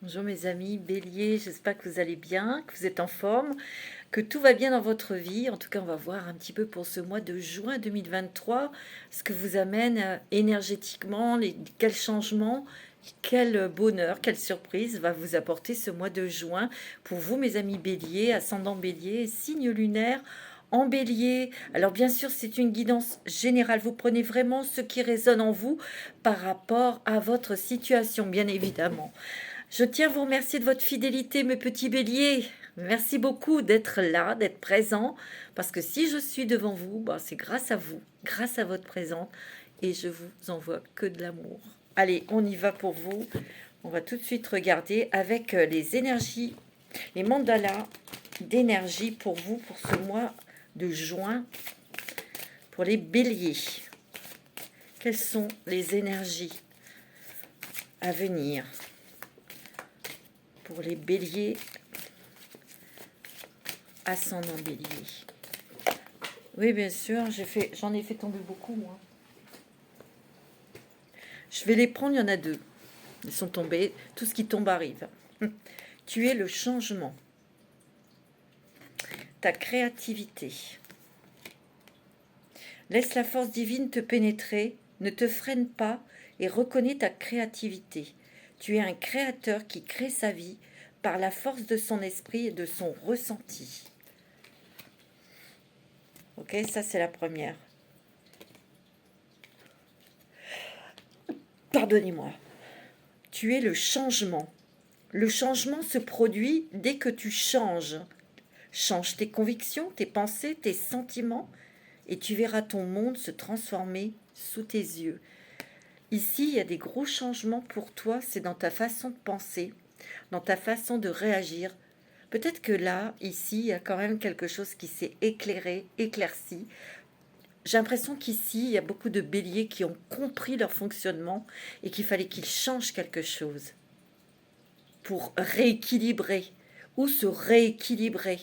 Bonjour mes amis Bélier, j'espère que vous allez bien, que vous êtes en forme, que tout va bien dans votre vie. En tout cas, on va voir un petit peu pour ce mois de juin 2023 ce que vous amène énergétiquement, quels changements, quel bonheur, quelle surprise va vous apporter ce mois de juin pour vous mes amis Bélier, ascendant Bélier, signe lunaire en Bélier. Alors bien sûr, c'est une guidance générale. Vous prenez vraiment ce qui résonne en vous par rapport à votre situation, bien évidemment. Je tiens à vous remercier de votre fidélité, mes petits béliers. Merci beaucoup d'être là, d'être présent, parce que si je suis devant vous, bah, c'est grâce à vous, grâce à votre présence, et je vous envoie que de l'amour. Allez, on y va pour vous. On va tout de suite regarder avec les énergies, les mandalas d'énergie pour vous, pour ce mois de juin, pour les béliers. Quelles sont les énergies à venir pour les béliers, ascendant bélier? Oui, bien sûr, j'en ai fait tomber beaucoup, moi. Je vais les prendre, il y en a deux. Ils sont tombés, tout ce qui tombe arrive. Tu es le changement, ta créativité. Laisse la force divine te pénétrer, ne te freine pas et reconnais ta créativité. Tu es un créateur qui crée sa vie par la force de son esprit et de son ressenti. Ok, ça c'est la première. Pardonnez-moi. Tu es le changement. Le changement se produit dès que tu changes. Change tes convictions, tes pensées, tes sentiments, et tu verras ton monde se transformer sous tes yeux. Ici, il y a des gros changements pour toi, c'est dans ta façon de penser, dans ta façon de réagir. Peut-être que là, ici, il y a quand même quelque chose qui s'est éclairé, éclairci. J'ai l'impression qu'ici, il y a beaucoup de béliers qui ont compris leur fonctionnement et qu'il fallait qu'ils changent quelque chose pour rééquilibrer ou se rééquilibrer,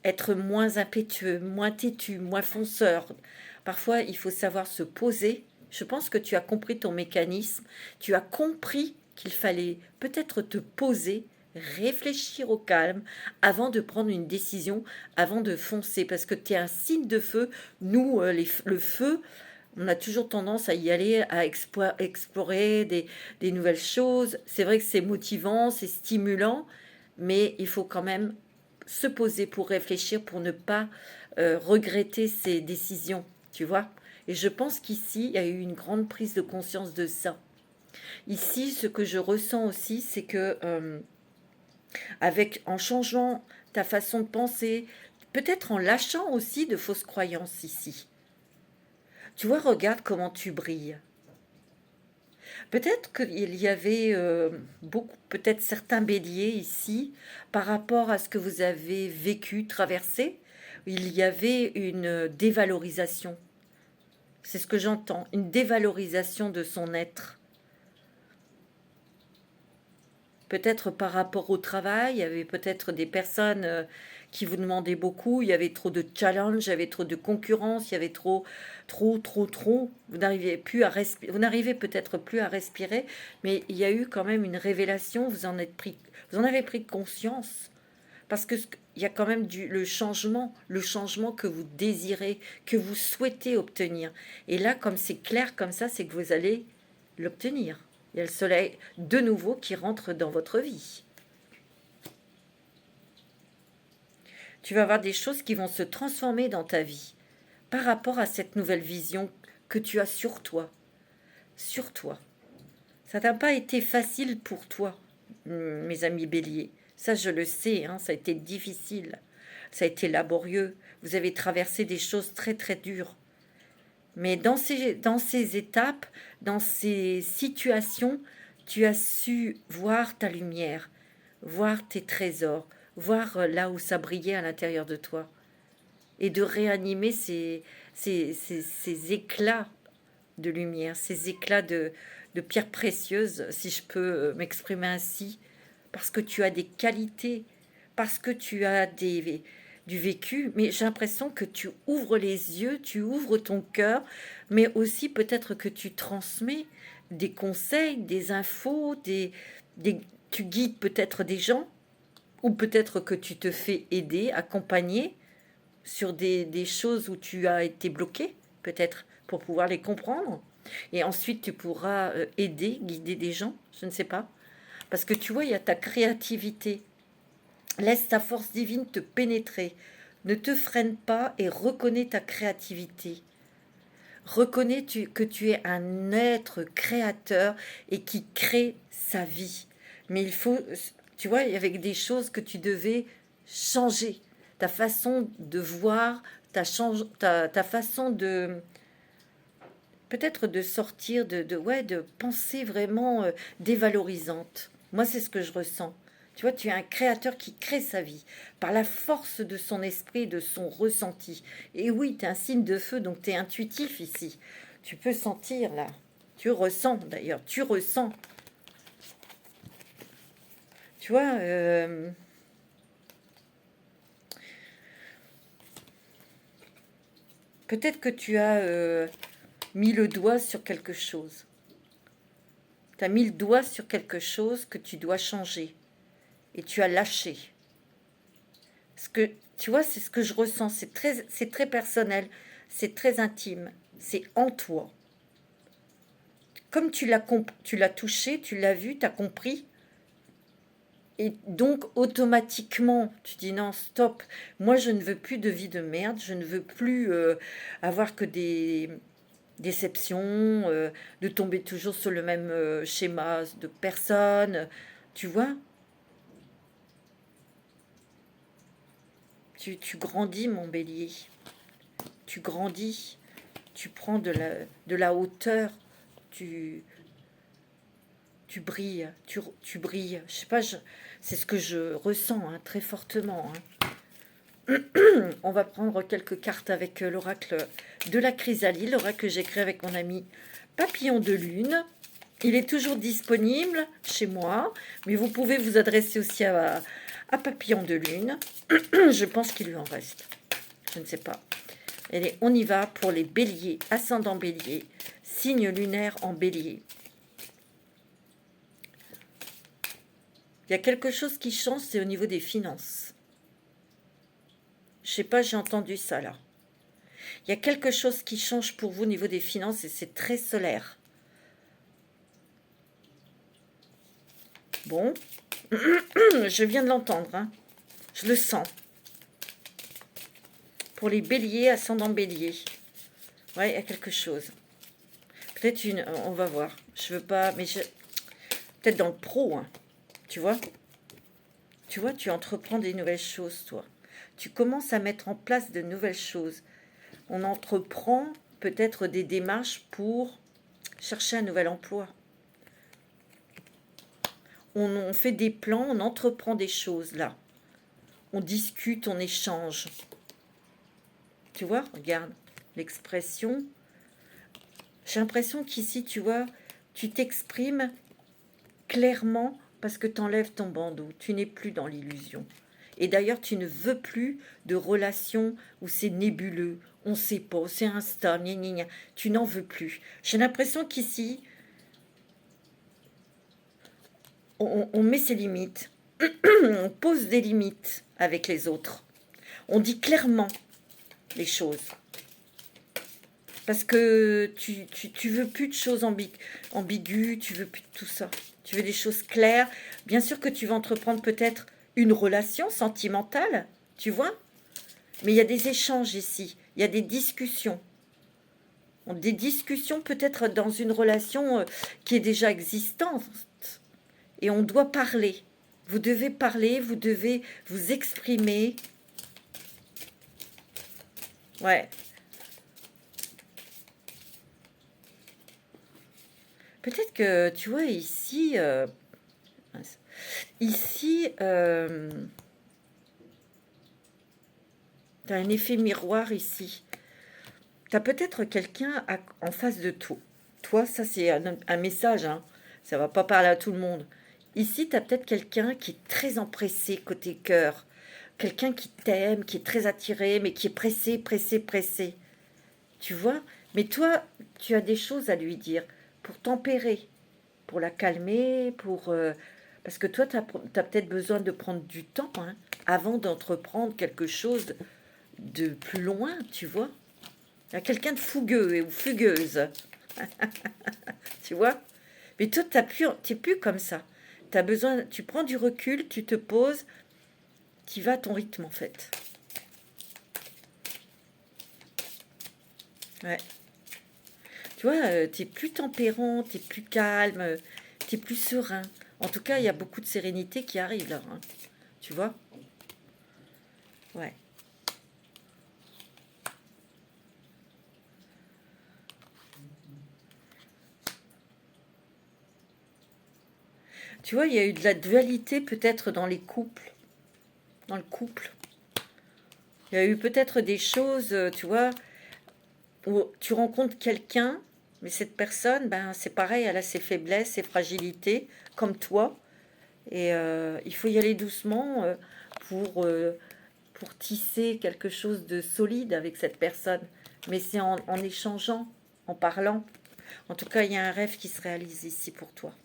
être moins impétueux, moins têtu, moins fonceur. Parfois, il faut savoir se poser. Je pense que tu as compris ton mécanisme, tu as compris qu'il fallait peut-être te poser, réfléchir au calme avant de prendre une décision, avant de foncer, parce que tu es un signe de feu. Nous, le feu, on a toujours tendance à y aller, à explorer des nouvelles choses. C'est vrai que c'est motivant, c'est stimulant, mais il faut quand même se poser pour réfléchir, pour ne pas regretter ses décisions, tu vois. Et je pense qu'ici, il y a eu une grande prise de conscience de ça. Ici, ce que je ressens aussi, c'est que en changeant ta façon de penser, peut-être en lâchant aussi de fausses croyances ici. Tu vois, regarde comment tu brilles. Peut-être qu'il y avait beaucoup, peut-être certains béliers ici, par rapport à ce que vous avez vécu, traversé, il y avait une dévalorisation. C'est ce que j'entends, une dévalorisation de son être. Peut-être par rapport au travail, il y avait peut-être des personnes qui vous demandaient beaucoup, il y avait trop de challenge, il y avait trop de concurrence, il y avait trop. Vous n'arrivez plus à respirer, vous n'arrivez peut-être plus à respirer, mais il y a eu quand même une révélation, vous en avez pris conscience, parce que il y a quand même le changement que vous désirez, que vous souhaitez obtenir. Et là, comme c'est clair comme ça, c'est que vous allez l'obtenir. Il y a le soleil de nouveau qui rentre dans votre vie. Tu vas avoir des choses qui vont se transformer dans ta vie par rapport à cette nouvelle vision que tu as sur toi. Sur toi. Ça n'a pas été facile pour toi, mes amis béliers. Ça, je le sais, hein, ça a été difficile. Ça a été laborieux. Vous avez traversé des choses très très dures. Mais dans ces étapes, dans ces situations, tu as su voir ta lumière, voir tes trésors, voir là où ça brillait à l'intérieur de toi. Et de réanimer ces éclats de lumière, ces éclats de pierres précieuses, si je peux m'exprimer ainsi, parce que tu as des qualités, parce que tu as du vécu, mais j'ai l'impression que tu ouvres les yeux, tu ouvres ton cœur, mais aussi peut-être que tu transmets des conseils, des infos, des, tu guides peut-être des gens, ou peut-être que tu te fais aider, accompagner sur des choses où tu as été bloqué, peut-être, pour pouvoir les comprendre. Et ensuite, tu pourras aider, guider des gens, je ne sais pas. Parce que tu vois, il y a ta créativité. Laisse ta force divine te pénétrer. Ne te freine pas et reconnais ta créativité. Reconnais que tu es un être créateur et qui crée sa vie. Mais il faut, tu vois, avec des choses que tu devais changer. Ta façon de voir, ta façon de, peut-être de sortir ouais, de pensée vraiment dévalorisante. Moi, c'est ce que je ressens. Tu vois, tu es un créateur qui crée sa vie par la force de son esprit, de son ressenti. Et oui, tu es un signe de feu, donc tu es intuitif ici. Tu peux sentir là. Tu ressens d'ailleurs, tu ressens. Tu vois, peut-être que tu as mis le doigt sur quelque chose. Tu as mis le doigt sur quelque chose que tu dois changer. Et tu as lâché. Ce que, tu vois, c'est ce que je ressens. C'est très personnel. C'est très intime. C'est en toi. Comme tu l'as touché, tu l'as vu, tu as compris. Et donc, automatiquement, tu dis non, stop. Moi, je ne veux plus de vie de merde. Je ne veux plus avoir que des déceptions, de tomber toujours sur le même schéma de personnes. Tu vois, tu grandis, mon bélier. Tu grandis. Tu prends de la hauteur. Tu, tu brilles. Tu brilles. Je sais pas, c'est ce que je ressens hein, très fortement. Hein. On va prendre quelques cartes avec l'oracle de la chrysalide, l'oracle que j'ai créé avec mon ami Papillon de Lune. Il est toujours disponible chez moi, mais vous pouvez vous adresser aussi à Papillon de Lune. Je pense qu'il lui en reste. Je ne sais pas. Allez, on y va pour les béliers, ascendant bélier, signe lunaire en bélier. Il y a quelque chose qui change, c'est au niveau des finances. Je sais pas, j'ai entendu ça là. Il y a quelque chose qui change pour vous au niveau des finances et c'est très solaire. Bon, je viens de l'entendre, hein. Je le sens. Pour les béliers, ascendant bélier. Ouais, il y a quelque chose. Peut-être on va voir. Je veux pas, mais peut-être dans le pro, hein. Tu vois, tu entreprends des nouvelles choses, toi. Tu commences à mettre en place de nouvelles choses. On entreprend peut-être des démarches pour chercher un nouvel emploi. On fait des plans, on entreprend des choses, là. On discute, on échange. Tu vois, regarde, l'expression. J'ai l'impression qu'ici, tu vois, tu t'exprimes clairement parce que tu enlèves ton bandeau. Tu n'es plus dans l'illusion. Et d'ailleurs, tu ne veux plus de relations où c'est nébuleux, on ne sait pas, c'est Insta, gna gna gna. Tu n'en veux plus. J'ai l'impression qu'ici, on met ses limites, on pose des limites avec les autres. On dit clairement les choses. Parce que tu veux plus de choses ambiguës, tu veux plus de tout ça. Tu veux des choses claires. Bien sûr que tu vas entreprendre peut-être une relation sentimentale, tu vois. Mais il y a des échanges ici, il y a des discussions. Des discussions peut-être dans une relation qui est déjà existante. Et on doit parler. Vous devez parler, vous devez vous exprimer. Ouais. Peut-être que, tu vois, ici, tu as un effet miroir ici. Tu as peut-être quelqu'un en face de toi. Toi, ça c'est un message, hein. Ça va pas parler à tout le monde. Ici, tu as peut-être quelqu'un qui est très empressé côté cœur. Quelqu'un qui t'aime, qui est très attiré, mais qui est pressé, pressé, pressé. Tu vois? Mais toi, tu as des choses à lui dire pour tempérer, pour la calmer, pour Parce que toi, tu as peut-être besoin de prendre du temps hein, avant d'entreprendre quelque chose de plus loin, tu vois. Il y a quelqu'un de fougueux ou fugueuse, tu vois. Mais toi, tu n'es plus comme ça. T'as besoin, tu prends du recul, tu te poses, tu vas à ton rythme en fait. Ouais. Tu vois, tu es plus tempérant, tu es plus calme, tu es plus serein. En tout cas, il y a beaucoup de sérénité qui arrive là. Hein. Tu vois. Ouais. Tu vois, il y a eu de la dualité peut-être dans les couples, dans le couple. Il y a eu peut-être des choses, tu vois, où tu rencontres quelqu'un, mais cette personne, ben, c'est pareil, elle a ses faiblesses, ses fragilités, comme toi. Et il faut y aller doucement pour, euh, pour tisser quelque chose de solide avec cette personne. Mais c'est en échangeant, en parlant. En tout cas, il y a un rêve qui se réalise ici pour toi.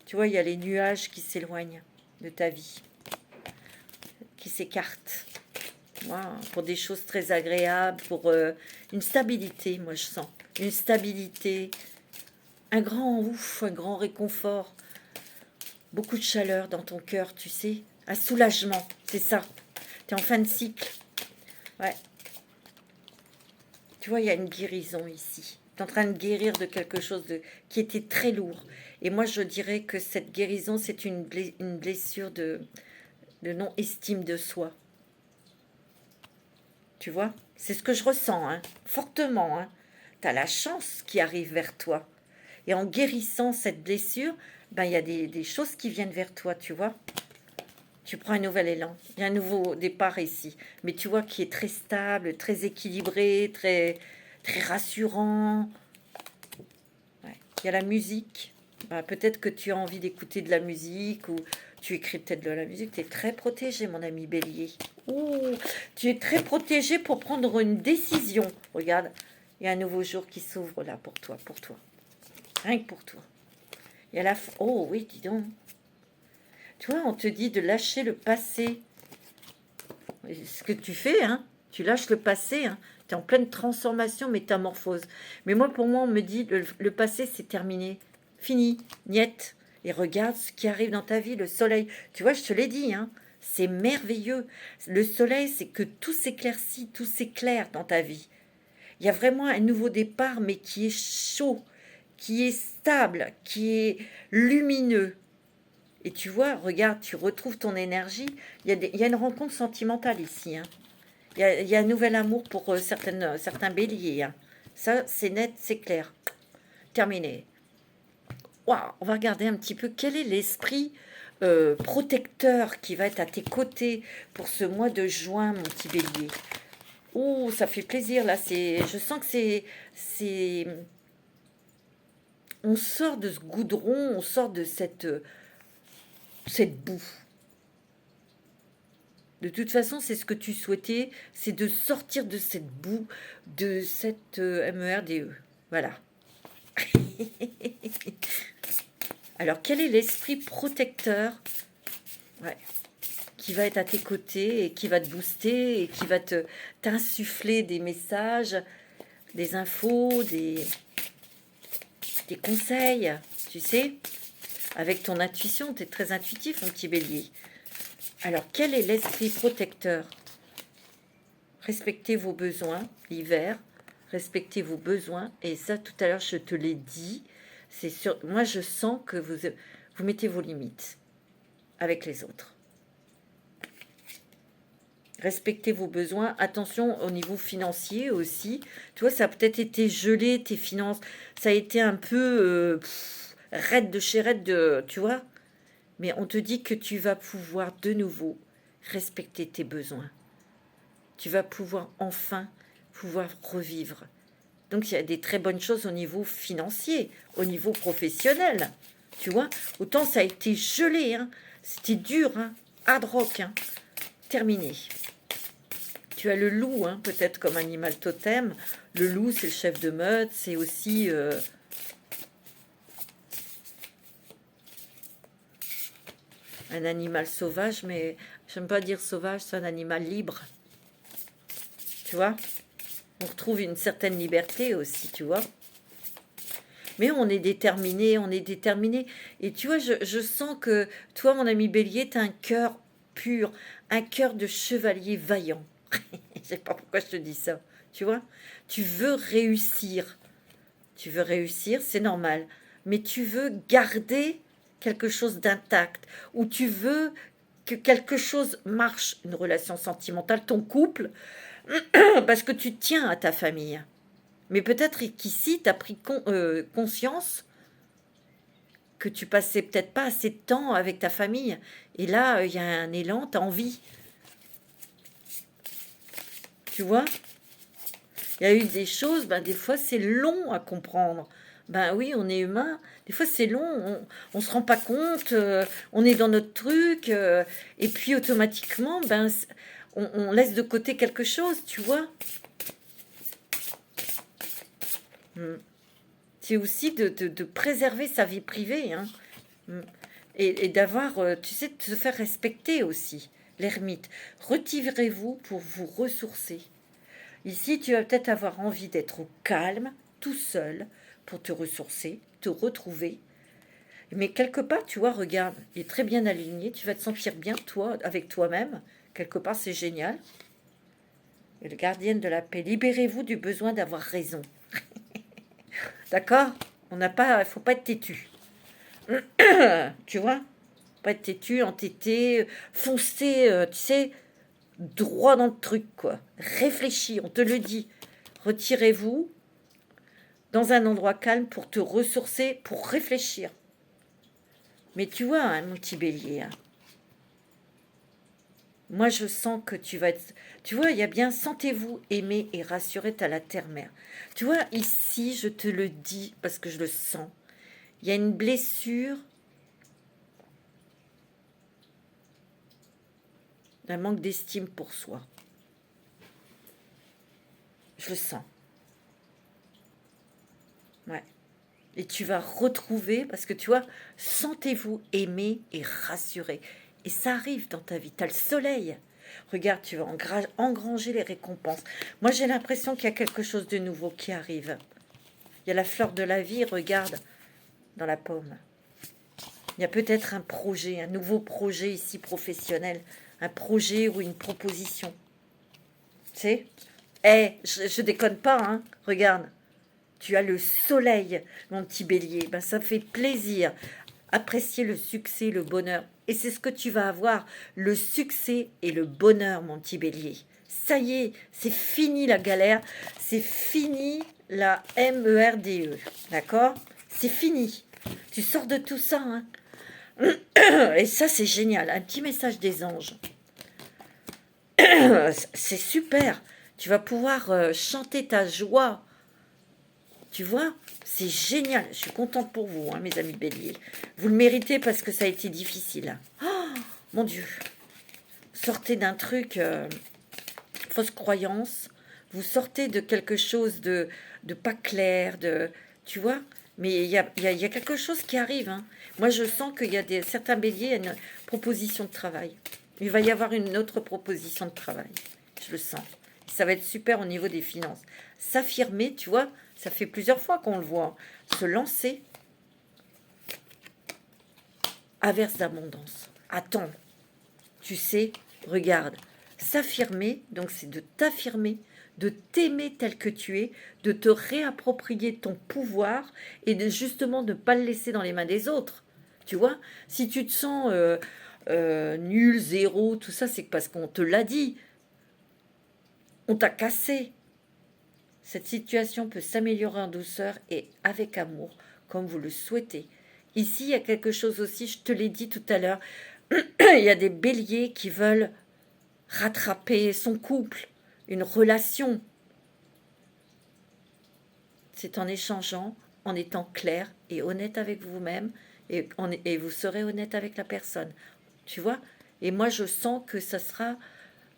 Tu vois, il y a les nuages qui s'éloignent de ta vie, qui s'écartent. Voilà, pour des choses très agréables, pour une stabilité, moi je sens. Une stabilité, un grand ouf, un grand réconfort, beaucoup de chaleur dans ton cœur, tu sais. Un soulagement, c'est ça. Tu es en fin de cycle. Ouais. Tu vois, il y a une guérison ici. Tu es en train de guérir de quelque chose qui était très lourd. Et moi, je dirais que cette guérison, c'est une blessure de non-estime de soi. Tu vois? C'est ce que je ressens, hein, fortement. Hein. Tu as la chance qui arrive vers toi. Et en guérissant cette blessure, ben, il y a des choses qui viennent vers toi, tu vois? Tu prends un nouvel élan. Il y a un nouveau départ ici. Mais tu vois qui est très stable, très équilibré, très rassurant. Ouais. Il y a la musique. Ben, peut-être que tu as envie d'écouter de la musique ou tu écris peut-être de la musique. Tu es très protégé, mon ami Bélier. Ouh, tu es très protégé pour prendre une décision. Regarde, il y a un nouveau jour qui s'ouvre là pour toi, pour toi. Rien que pour toi. Il y a oh oui, dis donc. Tu vois, on te dit de lâcher le passé. Ce que tu fais, hein. Tu lâches le passé, hein. Tu es en pleine transformation, métamorphose. Mais moi, pour moi, on me dit le passé, c'est terminé. Fini, niette. Et regarde ce qui arrive dans ta vie, le soleil. Tu vois, je te l'ai dit, hein. C'est merveilleux. Le soleil, c'est que tout s'éclaircit, tout s'éclaire dans ta vie. Il y a vraiment un nouveau départ, mais qui est chaud, qui est stable, qui est lumineux. Et tu vois, regarde, tu retrouves ton énergie. Il y a une rencontre sentimentale ici. Hein. Il y a un nouvel amour pour certains béliers. Hein. Ça, c'est net, c'est clair. Terminé. Waouh, on va regarder un petit peu quel est l'esprit protecteur qui va être à tes côtés pour ce mois de juin, mon petit bélier. Oh, ça fait plaisir là. Je sens que on sort de ce goudron, on sort de cette boue. De toute façon, c'est ce que tu souhaitais, c'est de sortir de cette boue, de cette MERDE. Voilà. Alors, quel est l'esprit protecteur ouais, qui va être à tes côtés et qui va te booster et qui va t'insuffler des messages, des infos, des conseils, tu sais, avec ton intuition, tu es très intuitif, mon petit bélier. Alors, quel est l'esprit protecteur? Respectez vos besoins, l'hiver, respectez vos besoins, et ça, tout à l'heure, je te l'ai dit, c'est sûr, moi, je sens que vous mettez vos limites avec les autres. Respectez vos besoins. Attention au niveau financier aussi. Tu vois, ça a peut-être été gelé, tes finances. Ça a été un peu raide de chez raide, tu vois. Mais on te dit que tu vas pouvoir de nouveau respecter tes besoins. Tu vas pouvoir enfin pouvoir revivre. Donc il y a des très bonnes choses au niveau financier, au niveau professionnel. Tu vois, autant ça a été gelé, hein. C'était dur, hein. Hard rock, hein. Terminé. Tu as le loup, hein, peut-être comme animal totem. Le loup, c'est le chef de meute, c'est aussi... Un animal sauvage, mais j'aime pas dire sauvage, c'est un animal libre. Tu vois? On retrouve une certaine liberté aussi, tu vois? Mais on est déterminé, on est déterminé. Et tu vois, je sens que toi, mon ami Bélier, tu as un cœur pur, un cœur de chevalier vaillant. Je sais pas pourquoi je te dis ça. Tu vois? Tu veux réussir. Tu veux réussir, c'est normal. Mais tu veux garder quelque chose d'intact. Ou tu veux que quelque chose marche, une relation sentimentale, ton couple, parce que tu tiens à ta famille. Mais peut-être qu'ici, tu as pris conscience que tu passais peut-être pas assez de temps avec ta famille. Et là, il y a un élan, tu as envie. Tu vois? Il y a eu des choses, ben, des fois, c'est long à comprendre. Ben oui, on est humain. Des fois, c'est long. On se rend pas compte. On est dans notre truc. Et puis, automatiquement, ben, on laisse de côté quelque chose, tu vois? Hmm. C'est aussi de préserver sa vie privée, hein. Mm. Et d'avoir, tu sais, de se faire respecter aussi, l'ermite. Retirez-vous pour vous ressourcer. Ici, tu vas peut-être avoir envie d'être au calme, tout seul, pour te ressourcer, te retrouver. Mais quelque part, tu vois, regarde, il est très bien aligné, tu vas te sentir bien, toi, avec toi-même. Quelque part, c'est génial. Et le gardien de la paix, libérez-vous du besoin d'avoir raison. D'accord? On n'a pas, il faut pas être têtu. Tu vois? Pas être têtu, entêté, foncer, tu sais, droit dans le truc, quoi. Réfléchis, on te le dit. Retirez-vous dans un endroit calme pour te ressourcer, pour réfléchir. Mais tu vois, hein, mon petit bélier, hein, moi je sens que tu vas être... Tu vois, il y a bien, sentez-vous aimé et rassuré à la terre-mère. Tu vois, ici, je te le dis parce que je le sens. Il y a une blessure d'un manque d'estime pour soi. Je le sens. Ouais. Et tu vas retrouver, parce que tu vois, sentez-vous aimé et rassuré. Et ça arrive dans ta vie. Tu as le soleil. Regarde, tu vas engranger les récompenses. Moi, j'ai l'impression qu'il y a quelque chose de nouveau qui arrive. Il y a la fleur de la vie, regarde, dans la pomme. Il y a peut-être un projet, un nouveau projet ici professionnel. Un projet ou une proposition. Tu sais? Je déconne pas, hein. Regarde. Tu as le soleil, mon petit bélier. Ben, ça fait plaisir. Apprécier le succès, le bonheur. Et c'est ce que tu vas avoir, le succès et le bonheur, mon petit bélier. Ça y est, c'est fini la galère. C'est fini la MERDE. D'accord? C'est fini. Tu sors de tout ça, hein. Et ça, c'est génial. Un petit message des anges. C'est super. Tu vas pouvoir chanter ta joie. Tu vois, c'est génial. Je suis contente pour vous, hein, mes amis béliers. Vous le méritez parce que ça a été difficile. Oh, mon Dieu. Sortez d'un truc, fausse croyance. Vous sortez de quelque chose de pas clair, tu vois. Mais il y a quelque chose qui arrive, hein. Moi, je sens qu'il y a certains béliers, il y a une proposition de travail. Il va y avoir une autre proposition de travail. Je le sens. Ça va être super au niveau des finances. S'affirmer, tu vois, ça fait plusieurs fois qu'on le voit. Se lancer. Averse d'abondance. Attends. Tu sais, regarde. S'affirmer, donc c'est de t'affirmer, de t'aimer tel que tu es, de te réapproprier ton pouvoir et de justement ne pas le laisser dans les mains des autres. Tu vois, si tu te sens nul, zéro, tout ça, c'est parce qu'on te l'a dit. On t'a cassé. Cette situation peut s'améliorer en douceur et avec amour, comme vous le souhaitez. Ici, il y a quelque chose aussi, je te l'ai dit tout à l'heure, il y a des béliers qui veulent rattraper son couple, une relation. C'est en échangeant, en étant clair et honnête avec vous-même, et vous serez honnête avec la personne. Tu vois? Et moi, je sens que ça sera...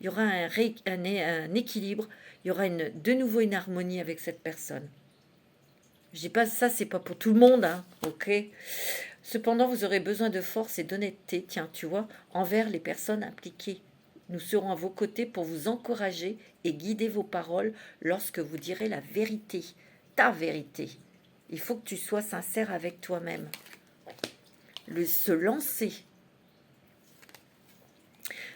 Il y aura un équilibre, il y aura de nouveau une harmonie avec cette personne. Je dis pas ça, c'est pas pour tout le monde, hein, ok? Cependant, vous aurez besoin de force et d'honnêteté, tiens, tu vois, envers les personnes impliquées. Nous serons à vos côtés pour vous encourager et guider vos paroles lorsque vous direz la vérité, ta vérité. Il faut que tu sois sincère avec toi-même. Se lancer.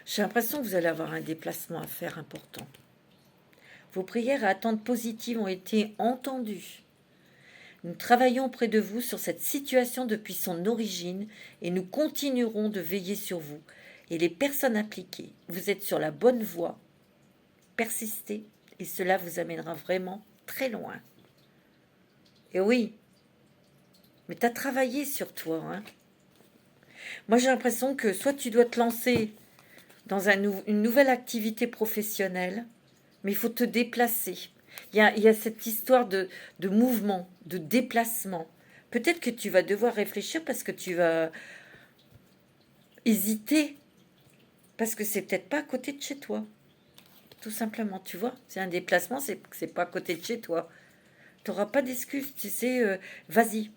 J'ai l'impression que vous allez avoir un déplacement à faire important. Vos prières et attentes positives ont été entendues. Nous travaillons auprès de vous sur cette situation depuis son origine et nous continuerons de veiller sur vous et les personnes impliquées. Vous êtes sur la bonne voie. Persistez et cela vous amènera vraiment très loin. Et oui, mais tu as travaillé sur toi. Hein. Moi, j'ai l'impression que soit tu dois te lancer dans une nouvelle activité professionnelle, mais il faut te déplacer. Il y a cette histoire de mouvement, de déplacement. Peut-être que tu vas devoir réfléchir parce que tu vas hésiter, parce que c'est peut-être pas à côté de chez toi. Tout simplement, tu vois. C'est un déplacement, c'est pas à côté de chez toi. Tu n'auras pas d'excuses, tu sais, vas-y.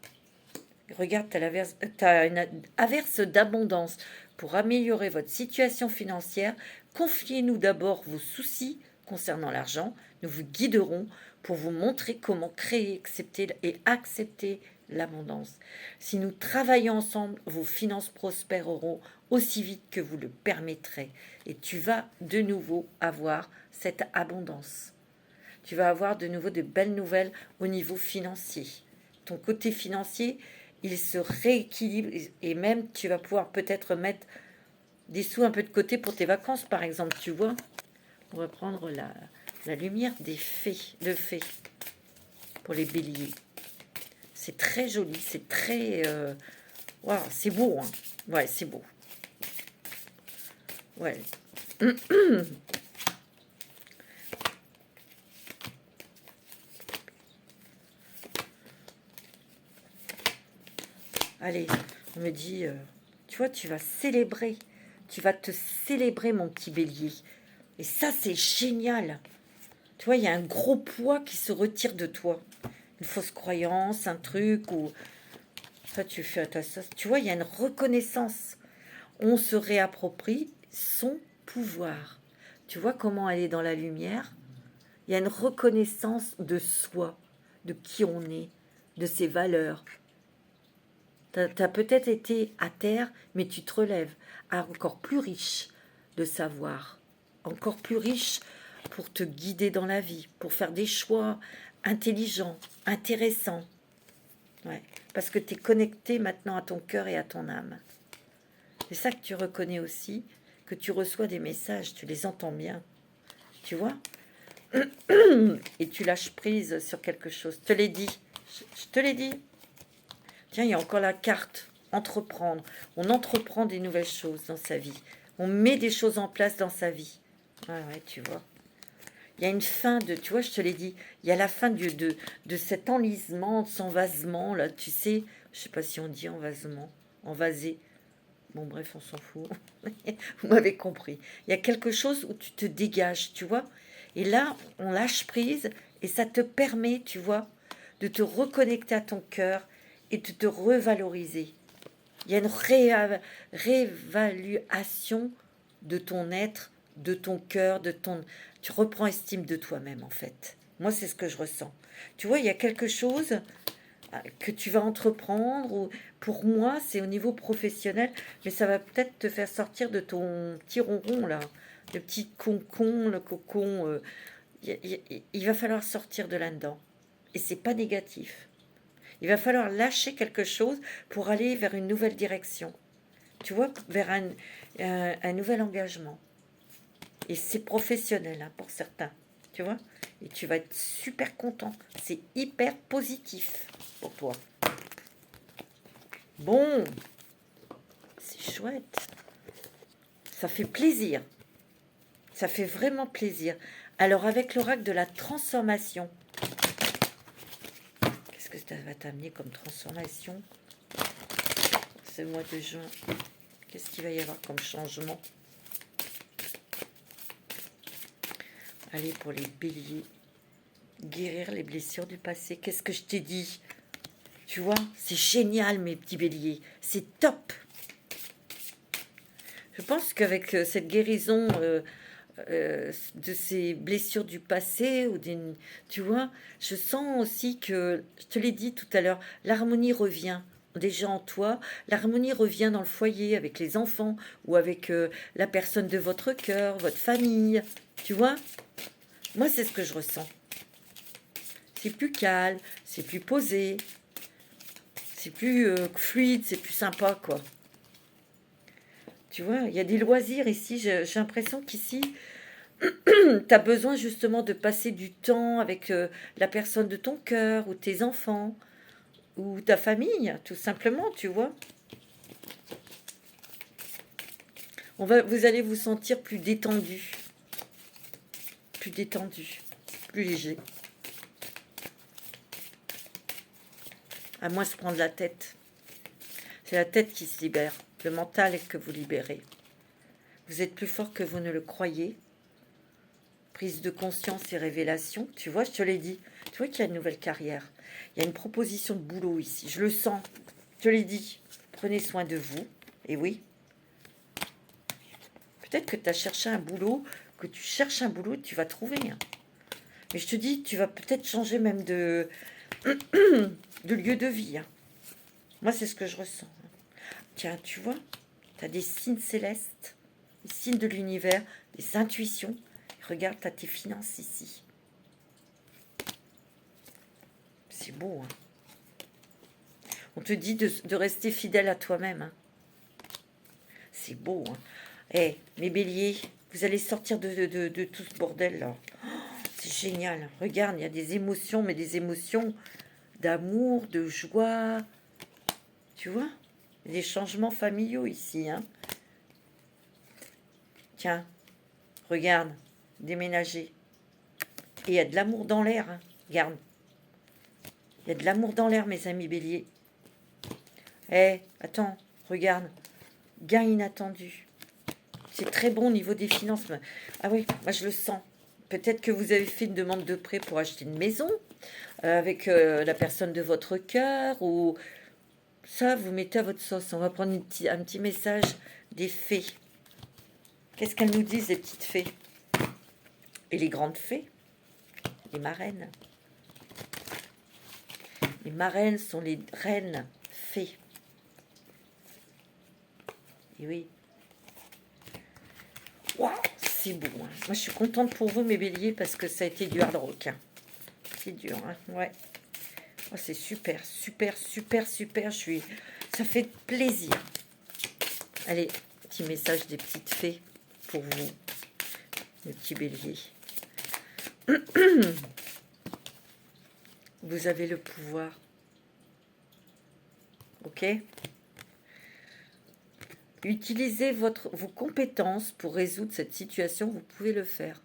Regarde, tu as une averse d'abondance. Pour améliorer votre situation financière, confiez-nous d'abord vos soucis concernant l'argent. Nous vous guiderons pour vous montrer comment créer, accepter l'abondance. Si nous travaillons ensemble, vos finances prospéreront aussi vite que vous le permettrez. Et tu vas de nouveau avoir cette abondance. Tu vas avoir de nouveau de belles nouvelles au niveau financier. Ton côté financier, il se rééquilibre et même tu vas pouvoir peut-être mettre des sous un peu de côté pour tes vacances, par exemple, tu vois. On va prendre la lumière des fées, pour les béliers. C'est très joli, c'est très... Waouh, c'est beau, hein. Ouais, c'est beau. Ouais. Allez, on me dit, tu vois, tu vas célébrer. Tu vas te célébrer, mon petit bélier. Et ça, c'est génial. Tu vois, il y a un gros poids qui se retire de toi. Une fausse croyance, un truc, ou... Ça, tu fais à ta sauce. Tu vois, il y a une reconnaissance. On se réapproprie son pouvoir. Tu vois comment elle est dans la lumière? Il y a une reconnaissance de soi, de qui on est, de ses valeurs. Tu as peut-être été à terre, mais tu te relèves encore plus riche de savoir, encore plus riche pour te guider dans la vie, pour faire des choix intelligents, intéressants. Ouais, parce que tu es connecté maintenant à ton cœur et à ton âme. C'est ça que tu reconnais aussi, que tu reçois des messages, tu les entends bien. Tu vois? Et tu lâches prise sur quelque chose. Je te l'ai dit. Je te l'ai dit. Tiens, il y a encore la carte entreprendre. On entreprend des nouvelles choses dans sa vie. On met des choses en place dans sa vie. Ouais, tu vois. Il y a une fin de, tu vois, je te l'ai dit, il y a la fin de cet enlisement, de son vasement, là, tu sais, je sais pas si on dit envasement, envasé. Bon, bref, on s'en fout. Vous m'avez compris. Il y a quelque chose où tu te dégages, tu vois. Et là, on lâche prise et ça te permet, tu vois, de te reconnecter à ton cœur et de te revaloriser. Il y a une réévaluation de ton être, de ton cœur, de ton... Tu reprends estime de toi-même, en fait. Moi, c'est ce que je ressens. Tu vois, il y a quelque chose que tu vas entreprendre. Ou pour moi, c'est au niveau professionnel, mais ça va peut-être te faire sortir de ton petit ronron, là. Le petit concon, le cocon. Il va falloir sortir de là-dedans. Et c'est pas négatif. Il va falloir lâcher quelque chose pour aller vers une nouvelle direction. Tu vois, vers un nouvel engagement. Et c'est professionnel hein, pour certains. Tu vois? Et tu vas être super content. C'est hyper positif pour toi. Bon, c'est chouette. Ça fait plaisir. Ça fait vraiment plaisir. Alors, avec l'oracle de la transformation, qu'est-ce que ça va t'amener comme transformation ce mois de juin? Qu'est-ce qu'il va y avoir comme changement? Allez, pour les béliers, guérir les blessures du passé. Qu'est-ce que je t'ai dit? Tu vois, c'est génial, mes petits béliers. C'est top. Je pense qu'avec cette guérison de ces blessures du passé, tu vois, je sens aussi que, je te l'ai dit tout à l'heure, l'harmonie revient déjà en toi, l'harmonie revient dans le foyer avec les enfants ou avec la personne de votre cœur, votre famille, tu vois. Moi, c'est ce que je ressens. C'est plus calme, c'est plus posé, c'est plus fluide, c'est plus sympa, quoi. Tu vois, il y a des loisirs ici. J'ai l'impression qu'ici, tu as besoin justement de passer du temps avec la personne de ton cœur ou tes enfants ou ta famille, tout simplement, tu vois. Vous allez vous sentir plus détendu, plus léger. À moins de se prendre la tête. C'est la tête qui se libère, le mental que vous libérez. Vous êtes plus fort que vous ne le croyez. Prise de conscience et révélation. Tu vois, je te l'ai dit. Tu vois qu'il y a une nouvelle carrière. Il y a une proposition de boulot ici. Je le sens. Je te l'ai dit. Prenez soin de vous. Et oui. Peut-être que tu as cherché un boulot, que tu cherches un boulot, tu vas trouver. Mais je te dis, tu vas peut-être changer même de lieu de vie. Moi, c'est ce que je ressens. Tiens, tu vois, tu as des signes célestes, des signes de l'univers, des intuitions. Regarde, tu as tes finances ici. C'est beau, hein. On te dit de rester fidèle à toi-même. C'est beau, hein. Eh, mes béliers, vous allez sortir de tout ce bordel-là. Oh, c'est génial. Regarde, il y a des émotions, mais des émotions d'amour, de joie. Tu vois? Il y a des changements familiaux ici, hein. Tiens, regarde, déménager. Et il y a de l'amour dans l'air, hein. Regarde. Il y a de l'amour dans l'air, mes amis béliers. Eh, attends, regarde. Gain inattendu. C'est très bon au niveau des finances. Ah oui, moi je le sens. Peut-être que vous avez fait une demande de prêt pour acheter une maison avec la personne de votre cœur ou ça, vous mettez à votre sauce. On va prendre un petit message des fées. Qu'est-ce qu'elles nous disent, les petites fées? Et les grandes fées? Les marraines. Les marraines sont les reines fées. Et oui. Waouh, c'est beau. Hein. Moi, je suis contente pour vous, mes béliers, parce que ça a été du hard rock. Hein. C'est dur, hein. Ouais. Oh, c'est super, super, super, super. Ça fait plaisir. Allez, petit message des petites fées pour vous, mes petits béliers. Vous avez le pouvoir. Ok? Utilisez vos compétences pour résoudre cette situation, vous pouvez le faire.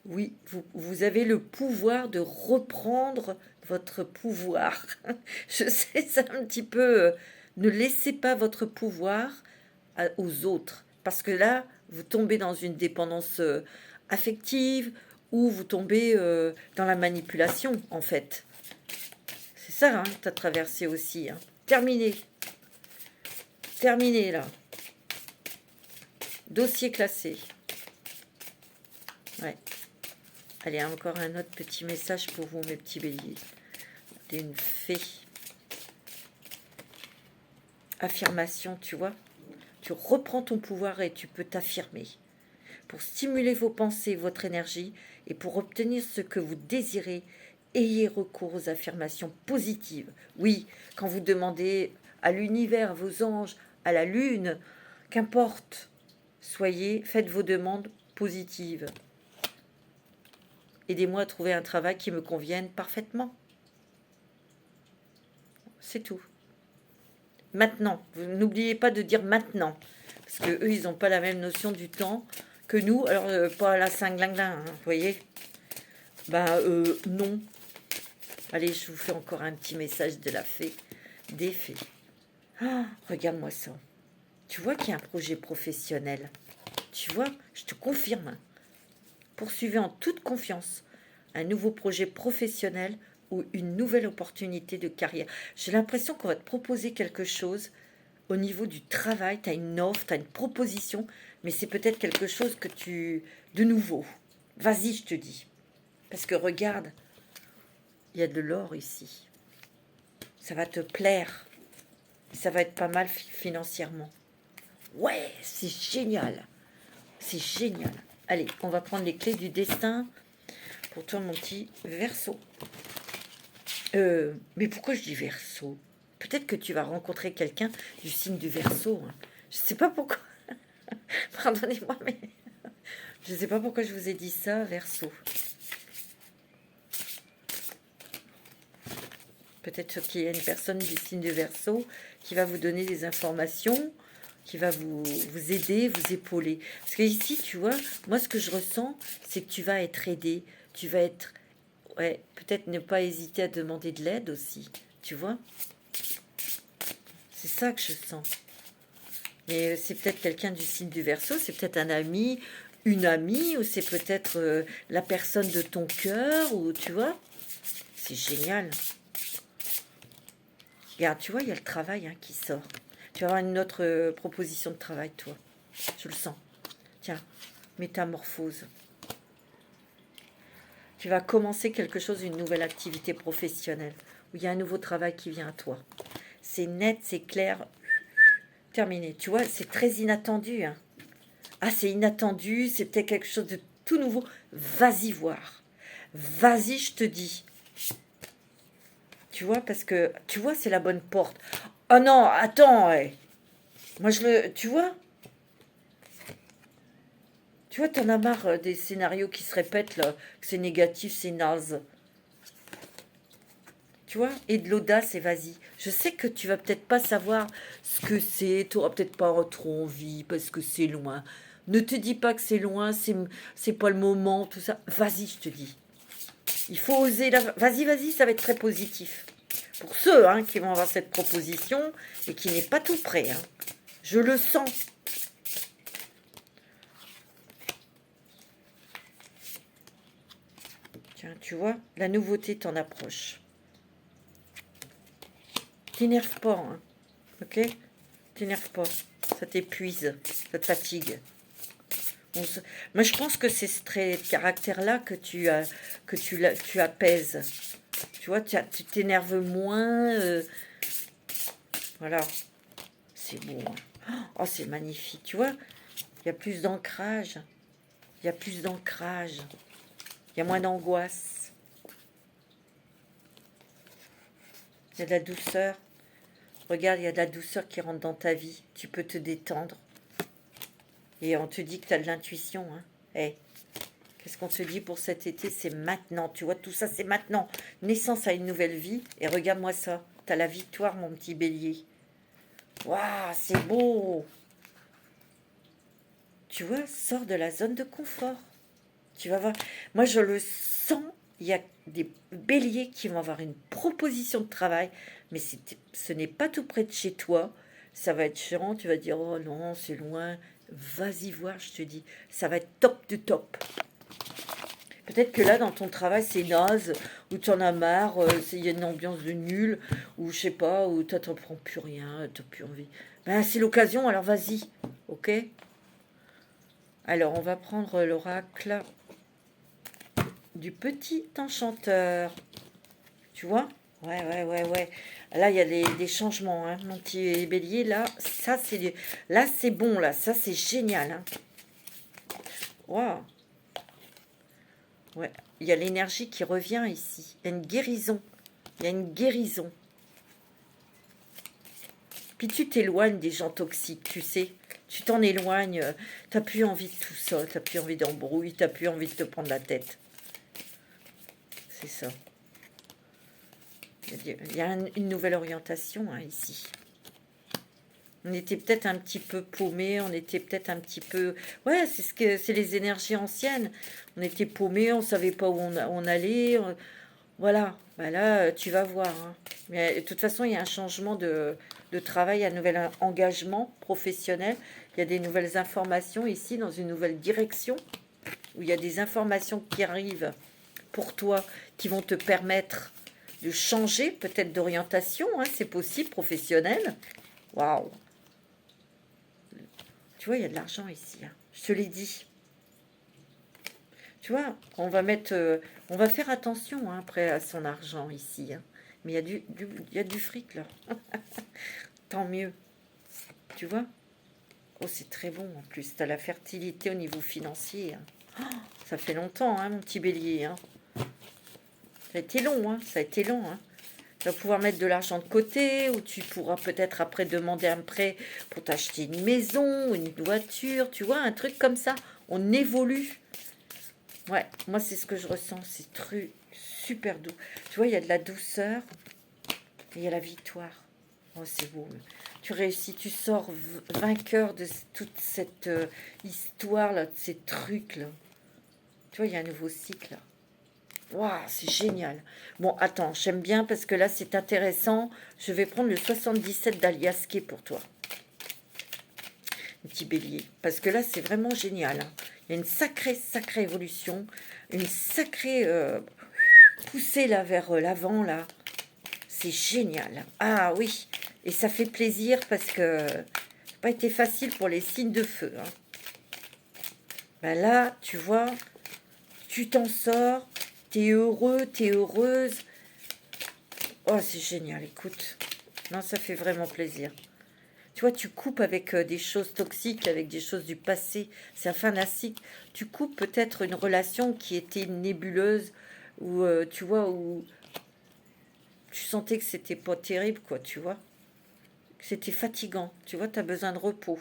Oui, vous avez le pouvoir de reprendre votre pouvoir. Je sais, c'est un petit peu... ne laissez pas votre pouvoir aux autres. Parce que là, vous tombez dans une dépendance affective ou vous tombez dans la manipulation, en fait. C'est ça, hein, que tu as traversé aussi. Hein. Terminé. Terminé, là. Dossier classé. Ouais. Allez, encore un autre petit message pour vous, mes petits béliers. T'es une fée. Affirmation, tu vois. Tu reprends ton pouvoir et tu peux t'affirmer. Pour stimuler vos pensées, votre énergie, et pour obtenir ce que vous désirez, ayez recours aux affirmations positives. Oui, quand vous demandez à l'univers, à vos anges, à la lune, qu'importe, faites vos demandes positives. Aidez-moi à trouver un travail qui me convienne parfaitement. C'est tout. Maintenant. Vous n'oubliez pas de dire maintenant. Parce qu'eux, ils n'ont pas la même notion du temps que nous. Alors, pas la cinglinglin, hein, vous voyez. Non. Allez, je vous fais encore un petit message de la fée. Des fées. Ah, regarde-moi ça. Tu vois qu'il y a un projet professionnel. Tu vois, je te confirme. Poursuivez en toute confiance un nouveau projet professionnel ou une nouvelle opportunité de carrière. J'ai l'impression qu'on va te proposer quelque chose au niveau du travail. Tu as une offre, tu as une proposition, mais c'est peut-être quelque chose de nouveau. Vas-y, je te dis. Parce que regarde, il y a de l'or ici. Ça va te plaire. Ça va être pas mal financièrement. Ouais, c'est génial. C'est génial. Allez, on va prendre les clés du destin pour toi, mon petit Verseau. Mais pourquoi je dis Verseau? Peut-être que tu vas rencontrer quelqu'un du signe du Verseau. Hein. Je sais pas pourquoi. Pardonnez-moi, mais je sais pas pourquoi je vous ai dit ça, Verseau. Peut-être qu'il y a une personne du signe du Verseau qui va vous donner des informations, qui va vous aider, vous épauler. Parce que ici, tu vois, moi, ce que je ressens, c'est que tu vas être aidé. Tu vas être... Ouais, peut-être ne pas hésiter à demander de l'aide aussi. Tu vois? C'est ça que je sens. Mais c'est peut-être quelqu'un du signe du Verseau, c'est peut-être un ami, une amie, ou c'est peut-être la personne de ton cœur, ou tu vois? C'est génial. Regarde, tu vois, il y a le travail qui sort. Tu vas avoir une autre proposition de travail, toi. Je le sens. Tiens, métamorphose. Tu vas commencer quelque chose, une nouvelle activité professionnelle, où il y a un nouveau travail qui vient à toi. C'est net, c'est clair. Terminé. Tu vois, c'est très inattendu. Hein. Ah, c'est inattendu, c'est peut-être quelque chose de tout nouveau. Vas-y voir. Vas-y, je te dis. Tu vois, parce que, tu vois, c'est la bonne porte. Oh non, attends, ouais. Moi, tu vois, t'en as marre des scénarios qui se répètent, là, que c'est négatif, c'est naze. Tu vois, et de l'audace, et vas-y. Je sais que tu vas peut-être pas savoir ce que c'est, tu n'auras peut-être pas trop envie, parce que c'est loin. Ne te dis pas que c'est loin, c'est pas le moment, tout ça. Vas-y, je te dis. Il faut oser. Vas-y, ça va être très positif. Pour ceux qui vont avoir cette proposition et qui n'est pas tout prêt. Hein. Je le sens. Tiens, tu vois, la nouveauté t'en approche. T'énerve pas, hein, ok? T'énerve pas. Ça t'épuise, ça te fatigue. Moi, je pense que c'est ce trait de caractère-là tu apaises. Tu vois, tu t'énerves moins. Voilà. C'est beau. Hein. Oh, c'est magnifique. Tu vois, il y a plus d'ancrage. Il y a plus d'ancrage. Il y a moins d'angoisse. Il y a de la douceur. Regarde, il y a de la douceur qui rentre dans ta vie. Tu peux te détendre. Et on te dit que tu as de l'intuition. Hein. Hey, qu'est-ce qu'on te dit pour cet été? C'est maintenant. Tu vois, tout ça, c'est maintenant. Naissance à une nouvelle vie. Et regarde-moi ça. Tu as la victoire, mon petit bélier. Waouh, c'est beau. Tu vois, sors de la zone de confort. Tu vas voir. Moi, je le sens. Il y a des béliers qui vont avoir une proposition de travail, mais ce n'est pas tout près de chez toi. Ça va être chiant. Tu vas dire, oh non, c'est loin. Vas-y voir, je te dis. Ça va être top du top. Peut-être que là, dans ton travail, c'est naze, ou tu en as marre, il y a une ambiance de nul, ou je sais pas, ou tu n'en prends plus rien, tu n'as plus envie. Ben, c'est l'occasion, alors vas-y. Ok? Alors, on va prendre l'oracle du petit enchanteur. Tu vois? Ouais. Là, il y a des changements, hein, mon petit bélier. Là, ça, là, c'est bon, là. Ça, c'est génial. Hein. Waouh! Ouais, il y a l'énergie qui revient ici. Il y a une guérison. Il y a une guérison. Puis tu t'éloignes des gens toxiques, tu sais. Tu t'en éloignes. Tu n'as plus envie de tout ça. Tu n'as plus envie d'embrouille. Tu n'as plus envie de te prendre la tête. C'est ça. Il y a une nouvelle orientation ici. On était peut-être un petit peu paumés, on était peut-être un petit peu... Ouais, c'est les énergies anciennes. On était paumés, on ne savait pas où on allait. Voilà, bah là, tu vas voir. Hein. Mais de toute façon, il y a un changement de travail, un nouvel engagement professionnel. Il y a des nouvelles informations ici, dans une nouvelle direction, où il y a des informations qui arrivent pour toi, qui vont te permettre de changer peut-être d'orientation, hein, c'est possible, professionnel. Waouh! Tu vois, il y a de l'argent ici, hein. Je te l'ai dit. Tu vois, on va faire attention, hein, après à son argent ici, hein. Mais il y a du fric là. Tant mieux. Tu vois? Oh, c'est très bon en plus. Tu as la fertilité au niveau financier, hein. Oh, ça fait longtemps, hein, mon petit bélier, hein. Ça a été long, hein. Ça a été long, hein. Tu vas pouvoir mettre de l'argent de côté, ou tu pourras peut-être après demander un prêt pour t'acheter une maison, une voiture, tu vois, un truc comme ça. On évolue. Ouais, moi c'est ce que je ressens, c'est super doux. Tu vois, il y a de la douceur et il y a la victoire. Oh, c'est beau. Tu réussis, tu sors vainqueur de toute cette histoire-là, de ces trucs-là. Tu vois, il y a un nouveau cycle, là. Waouh, c'est génial. Bon, attends, j'aime bien parce que là, c'est intéressant. Je vais prendre le 77 d'Aliasqué pour toi. Un petit bélier. Parce que là, c'est vraiment génial, hein. Il y a une sacrée évolution. Une sacrée poussée là vers l'avant, là. C'est génial. Ah oui. Et ça fait plaisir parce que ça n'a pas été facile pour les signes de feu, hein. Ben là, tu vois, tu t'en sors. T'es heureux, t'es heureuse. Oh, c'est génial, écoute. Non, ça fait vraiment plaisir. Tu vois, tu coupes avec des choses toxiques, avec des choses du passé. C'est un fin d'un cycle. Tu coupes peut-être une relation qui était nébuleuse, ou tu vois, où tu sentais que c'était pas terrible, quoi, tu vois. Que c'était fatigant. Tu vois, tu as besoin de repos.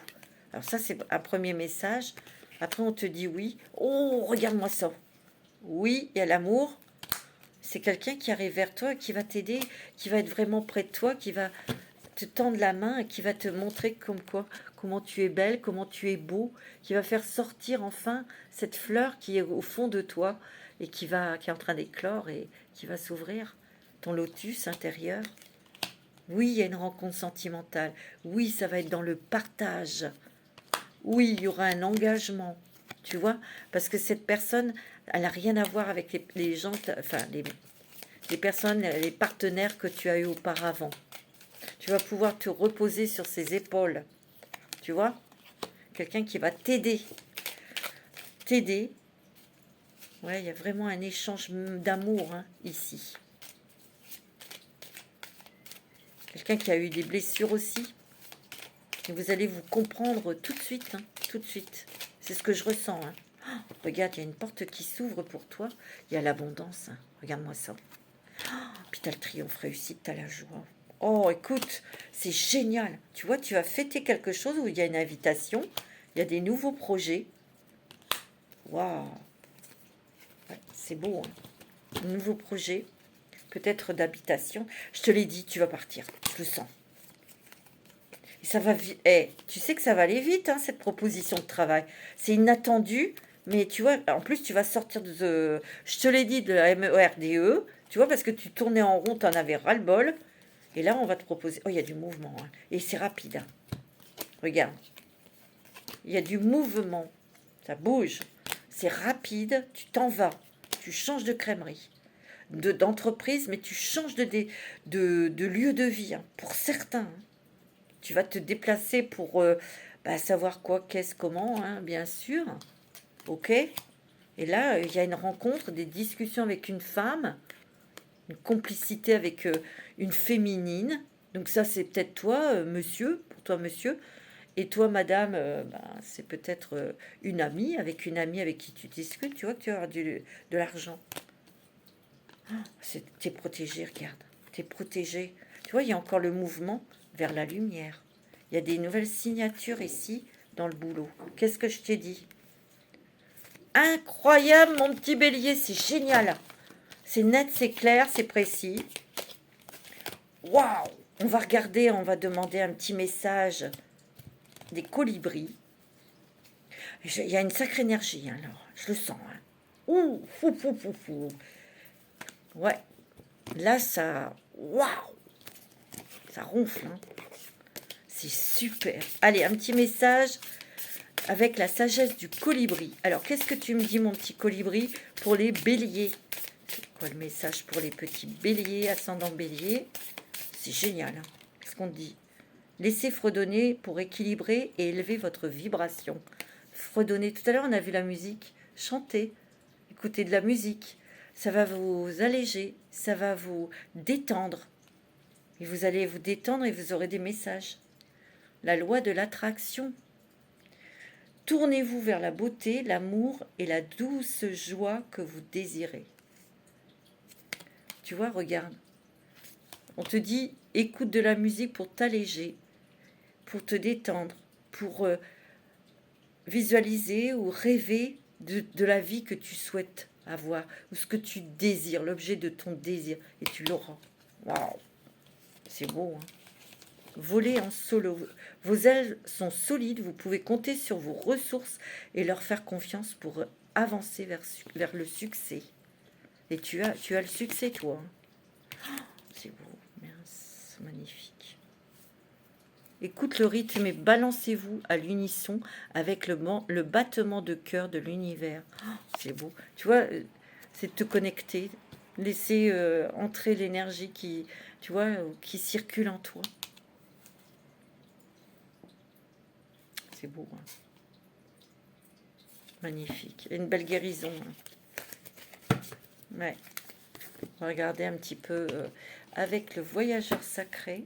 Alors ça, c'est un premier message. Après, on te dit oui. Oh, regarde-moi ça. Oui, il y a l'amour. C'est quelqu'un qui arrive vers toi, qui va t'aider, qui va être vraiment près de toi, qui va te tendre la main et qui va te montrer comme quoi, comment tu es belle, comment tu es beau, qui va faire sortir enfin cette fleur qui est au fond de toi et qui est en train d'éclore et qui va s'ouvrir, ton lotus intérieur. Oui, il y a une rencontre sentimentale. Oui, ça va être dans le partage. Oui, il y aura un engagement, tu vois, parce que cette personne, elle n'a rien à voir avec les gens, enfin, les personnes, les partenaires que tu as eu auparavant. Tu vas pouvoir te reposer sur ses épaules, tu vois, quelqu'un qui va t'aider. Ouais, il y a vraiment un échange d'amour, hein, ici. Quelqu'un qui a eu des blessures aussi. Et vous allez vous comprendre tout de suite, hein, tout de suite. C'est ce que je ressens, hein. Oh, regarde, il y a une porte qui s'ouvre pour toi. Il y a l'abondance, hein. Regarde-moi ça. Oh, puis tu as le triomphe réussi, tu as la joie. Oh, écoute, c'est génial. Tu vois, tu vas fêter quelque chose où il y a une invitation. Il y a des nouveaux projets. Waouh. Ouais, c'est beau, hein. Un nouveau projet, peut-être d'habitation. Je te l'ai dit, tu vas partir. Je le sens. Et ça va vite. Eh, tu sais que ça va aller vite, hein, cette proposition de travail. C'est inattendu, mais tu vois, en plus, tu vas sortir de... Je te l'ai dit, de la MERDE, tu vois, parce que tu tournais en rond, tu en avais ras-le-bol. Et là, on va te proposer... Oh, il y a du mouvement, hein. Et c'est rapide, hein. Regarde. Il y a du mouvement. Ça bouge. C'est rapide, tu t'en vas. Tu changes de crèmerie, d'entreprise, mais tu changes de lieu de vie, hein, pour certains, hein. Tu vas te déplacer pour savoir quoi, qu'est-ce, comment, hein, bien sûr. Ok. Et là, il y a une rencontre, des discussions avec une femme, une complicité avec une féminine. Donc ça, c'est peut-être toi, monsieur, pour toi, monsieur. Et toi, madame, c'est peut-être une amie avec qui tu discutes. Tu vois que tu as de l'argent. T'es protégé, regarde. T'es protégé. Tu vois, il y a encore le mouvement vers la lumière. Il y a des nouvelles signatures ici dans le boulot. Qu'est-ce que je t'ai dit? Incroyable, mon petit bélier, c'est génial. C'est net, c'est clair, c'est précis. Waouh! On va regarder, on va demander un petit message des colibris. Il y a une sacrée énergie, hein, alors, je le sens, hein. Ouh, fou, fou, fou, fou. Ouais, là, ça... Waouh! Ça ronfle, hein. C'est super. Allez, un petit message avec la sagesse du colibri. Alors, qu'est-ce que tu me dis, mon petit colibri, pour les béliers? quoi le message pour les petits béliers, ascendant bélier? C'est génial, hein, ce qu'on dit. Laissez fredonner pour équilibrer et élever votre vibration. Fredonner, tout à l'heure on a vu la musique, chantez, écoutez de la musique. Ça va vous alléger, ça va vous détendre. Et vous allez vous détendre et vous aurez des messages. La loi de l'attraction. Tournez-vous vers la beauté, l'amour et la douce joie que vous désirez. Tu vois, regarde. On te dit, écoute de la musique pour t'alléger, pour te détendre, pour visualiser ou rêver de la vie que tu souhaites avoir, ou ce que tu désires, l'objet de ton désir, et tu l'auras. Waouh, c'est beau, hein. Volez en solo. Vos ailes sont solides, vous pouvez compter sur vos ressources et leur faire confiance pour avancer vers le succès. Et tu as le succès, toi. C'est beau, mince, magnifique. Écoute le rythme et balancez-vous à l'unisson avec le battement de cœur de l'univers. C'est beau. Tu vois, c'est de te connecter, laisser entrer l'énergie qui, tu vois, qui circule en toi. C'est beau, hein. Magnifique. Et une belle guérison. Hein. Ouais. On va regarder un petit peu avec le voyageur sacré.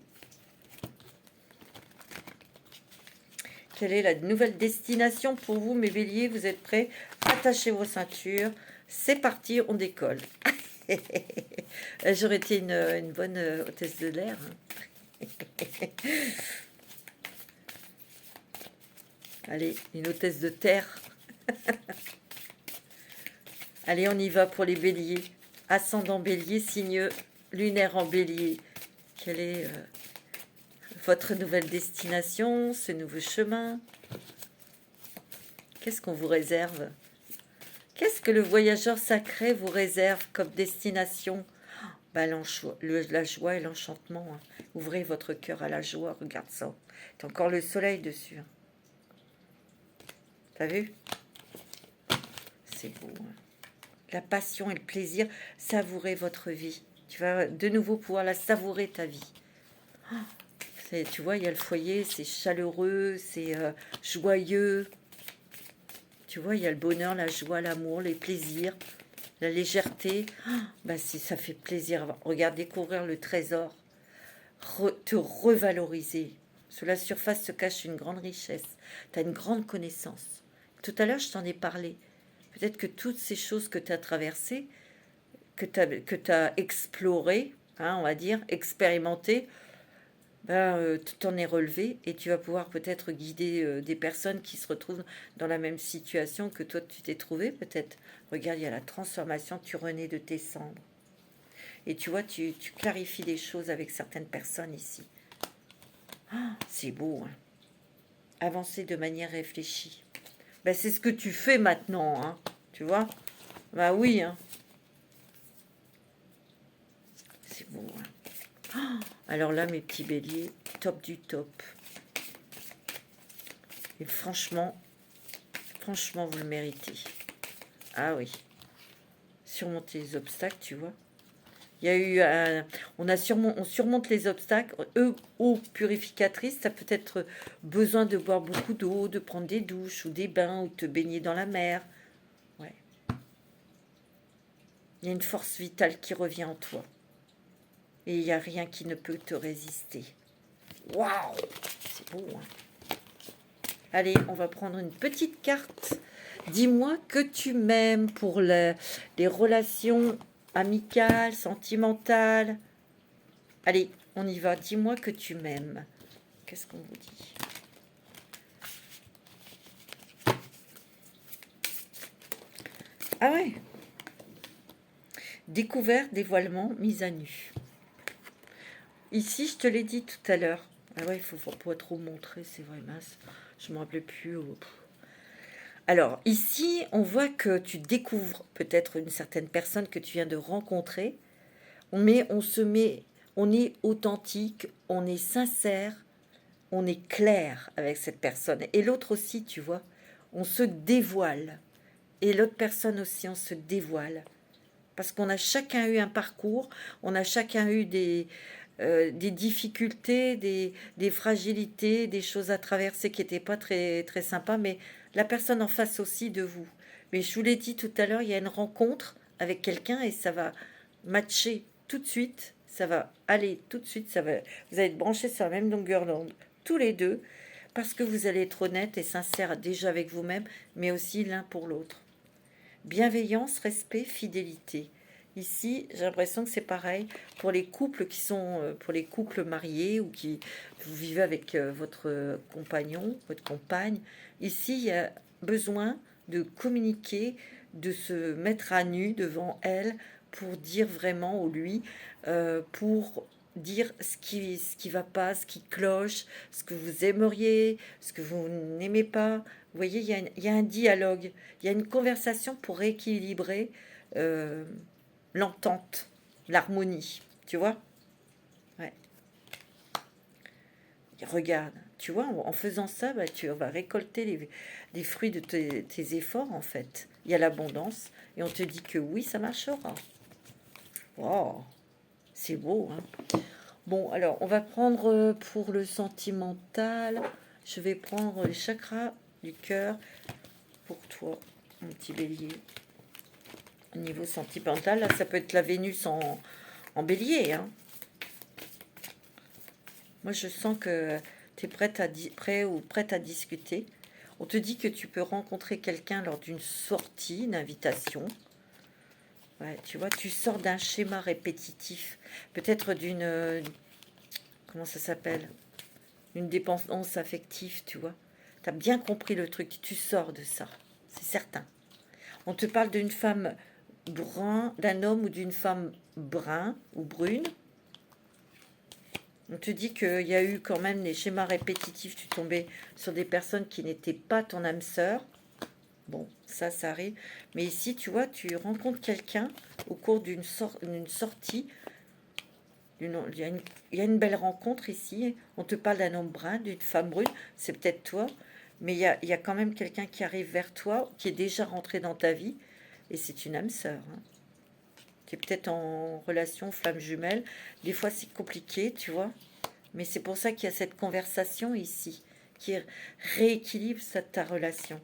Quelle est la nouvelle destination pour vous, mes béliers? Vous êtes prêts? Attachez vos ceintures. C'est parti, on décolle. J'aurais été une bonne hôtesse de l'air. Hein. Allez, une hôtesse de terre. Allez, on y va pour les béliers. Ascendant bélier, signe lunaire en bélier. Quelle est votre nouvelle destination, ce nouveau chemin? Qu'est-ce qu'on vous réserve? Qu'est-ce que le voyageur sacré vous réserve comme destination? La joie et l'enchantement. Hein. Ouvrez votre cœur à la joie, regarde ça. T'as encore le soleil dessus. Hein. T'as vu? C'est beau. Hein. La passion et le plaisir, savourez votre vie. Tu vas de nouveau pouvoir la savourer, ta vie. Tu vois, il y a le foyer, c'est chaleureux, c'est joyeux. Tu vois, il y a le bonheur, la joie, l'amour, les plaisirs, la légèreté. Si ça fait plaisir. Regarde, découvrir le trésor. Te revaloriser. Sous la surface se cache une grande richesse. Tu as une grande connaissance. Tout à l'heure, je t'en ai parlé. Peut-être que toutes ces choses que tu as traversées, que tu as explorées, hein, on va dire, expérimentées, t'en es relevé et tu vas pouvoir peut-être guider des personnes qui se retrouvent dans la même situation que toi tu t'es trouvé peut-être. Regarde, il y a la transformation, tu renais de tes cendres. Et tu vois, tu clarifies des choses avec certaines personnes ici. C'est beau, hein. Avancer de manière réfléchie. C'est ce que tu fais maintenant, hein. Tu vois? Oui, hein. C'est beau, hein. Alors là, mes petits béliers, top du top. Et franchement, vous le méritez. Ah oui. Surmonter les obstacles, tu vois. Il y a eu on surmonte les obstacles. Eau purificatrice, ça peut être besoin de boire beaucoup d'eau, de prendre des douches ou des bains ou te baigner dans la mer. Ouais. Il y a une force vitale qui revient en toi. Et il n'y a rien qui ne peut te résister. Waouh! C'est beau, hein? Allez, on va prendre une petite carte. Dis-moi que tu m'aimes pour les relations amicales, sentimentales. Allez, on y va. Dis-moi que tu m'aimes. Qu'est-ce qu'on vous dit? Ah ouais. Découverte, dévoilement, mise à nu. Ici, je te l'ai dit tout à l'heure. Ah ouais, il faut pas trop montrer, c'est vrai, mince. Je ne me rappelais plus. Alors, ici, on voit que tu découvres peut-être une certaine personne que tu viens de rencontrer, mais on est authentique, on est sincère, on est clair avec cette personne. Et l'autre aussi, tu vois, on se dévoile. Et l'autre personne aussi, on se dévoile. Parce qu'on a chacun eu un parcours, on a chacun eu des difficultés, des fragilités, des choses à traverser qui n'étaient pas très, très sympas, mais la personne en face aussi de vous. Mais je vous l'ai dit tout à l'heure, il y a une rencontre avec quelqu'un et ça va matcher tout de suite, ça va aller tout de suite, vous allez être branchés sur la même longueur d'onde, tous les deux, parce que vous allez être honnête et sincère déjà avec vous-même, mais aussi l'un pour l'autre. Bienveillance, respect, fidélité. Ici, j'ai l'impression que c'est pareil pour les couples qui sont, pour les couples mariés ou qui vous vivez avec votre compagnon, votre compagne. Ici, il y a besoin de communiquer, de se mettre à nu devant elle pour dire vraiment ou lui, pour dire ce qui va pas, ce qui cloche, ce que vous aimeriez, ce que vous n'aimez pas. Vous voyez, il y a un dialogue, il y a une conversation pour rééquilibrer euh, l'entente, l'harmonie, tu vois? Ouais. Et regarde, tu vois, en faisant ça, bah, tu vas récolter les fruits de tes efforts, en fait. Il y a l'abondance, et on te dit que oui, ça marchera. Wow, c'est beau, hein? Bon, alors, on va prendre pour le sentimental, je vais prendre le chakra du cœur pour toi, mon petit bélier. Au niveau sentimental, là, ça peut être la Vénus en bélier, hein. Moi, je sens que tu es prêt ou prête à discuter. On te dit que tu peux rencontrer quelqu'un lors d'une sortie, une invitation. Ouais, tu vois, tu sors d'un schéma répétitif, peut-être comment ça s'appelle? Une dépendance affective, tu vois. Tu as bien compris le truc, tu sors de ça, c'est certain. On te parle d'une femme brun, d'un homme ou d'une femme brun ou brune. On te dit qu'il y a eu quand même des schémas répétitifs, tu tombais sur des personnes qui n'étaient pas ton âme sœur. Bon, ça arrive. Mais ici, tu vois, tu rencontres quelqu'un au cours d'une sortie. Il y a une belle rencontre ici. On te parle d'un homme brun, d'une femme brune. C'est peut-être toi. Mais il y a quand même quelqu'un qui arrive vers toi, qui est déjà rentré dans ta vie. Et c'est une âme sœur, hein, qui est peut-être en relation flamme jumelle. Des fois, c'est compliqué, tu vois. Mais c'est pour ça qu'il y a cette conversation ici, qui rééquilibre ta relation.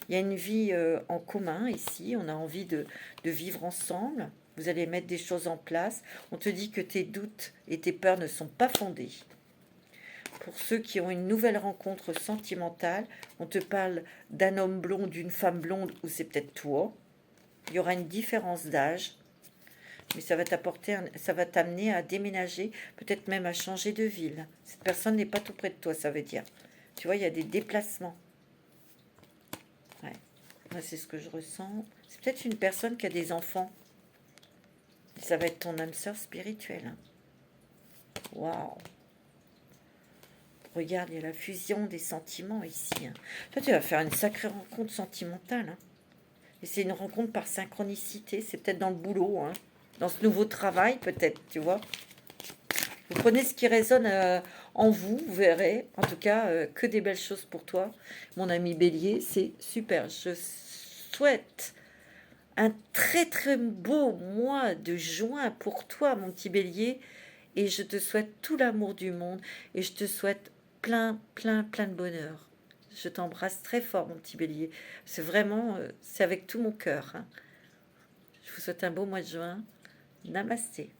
Il y a une vie en commun ici, on a envie de vivre ensemble. Vous allez mettre des choses en place. On te dit que tes doutes et tes peurs ne sont pas fondés. Pour ceux qui ont une nouvelle rencontre sentimentale, on te parle d'un homme blond, d'une femme blonde, ou c'est peut-être toi. Il y aura une différence d'âge, mais ça va t'amener à déménager, peut-être même à changer de ville. Cette personne n'est pas tout près de toi, ça veut dire. Tu vois, il y a des déplacements. Ouais, moi c'est ce que je ressens. C'est peut-être une personne qui a des enfants. Ça va être ton âme sœur spirituelle, hein. Waouh! Regarde, il y a la fusion des sentiments ici, hein. Toi, tu vas faire une sacrée rencontre sentimentale, hein. Et c'est une rencontre par synchronicité. C'est peut-être dans le boulot, hein. Dans ce nouveau travail, peut-être, tu vois. Vous prenez ce qui résonne en vous, vous verrez. En tout cas, que des belles choses pour toi, mon ami Bélier. C'est super. Je souhaite un très très beau mois de juin pour toi, mon petit Bélier. Et je te souhaite tout l'amour du monde. Et je te souhaite plein, plein, plein de bonheur. Je t'embrasse très fort, mon petit Bélier. C'est vraiment, c'est avec tout mon cœur, hein. Je vous souhaite un beau mois de juin. Namasté.